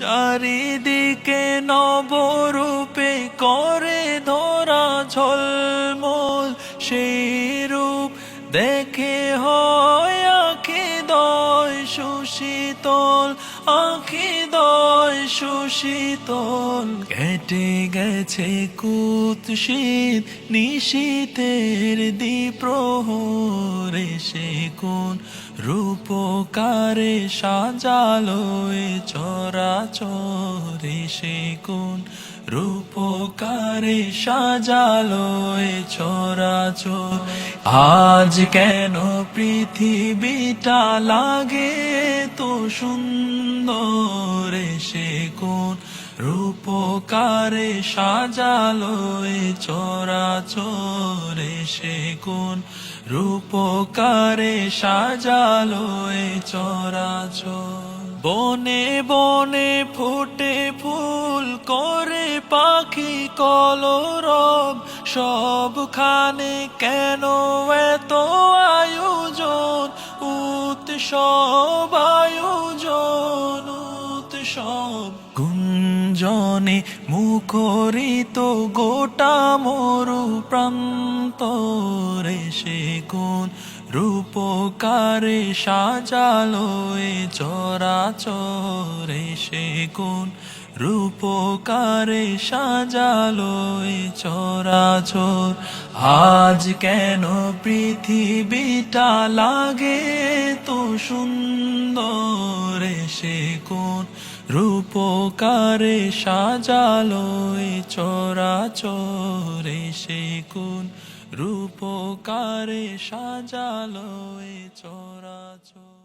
চারিদিকে নবরূপে করে ধরা ঝলমল, সেই রূপ দেখে হয় আঁখিদয় সুশীতল, আঁখিদয় সুশীতল। কেটে গেছে কুৎসিত নিশীথের দ্বিপ্রহরে, সে কোন রূপকারে সাজালো এ চরাচরে, সে কোন রূপকারে সাজালো এ চরাচর। আজ কেন পৃথিবীটা লাগে তো সুন্দর, সে কোন রূপকারে সাজালো এ চরাচরে, সে কোন রূপকারে সাজালো এ চরাচর। বনে বনে ফোটে ফুল, করে পাখি কলরব, সবখানে কেন এত আয়োজন, উৎসব আয়োজন উৎসব। গুঞ্জনে মুখরিত গোটা মরু প্রান্তরে, সে কোন রূপকারে সাজালো এ চরাচরে, সে কোন রূপকারে সাজালো এ চরাচর। আজ কেন পৃথিবীটা লাগে তো সুন্দর, সে কোন রূপকারে সাজালো এ চরাচরে, সে কোন রূপকারে সাজালো এ চরাচর।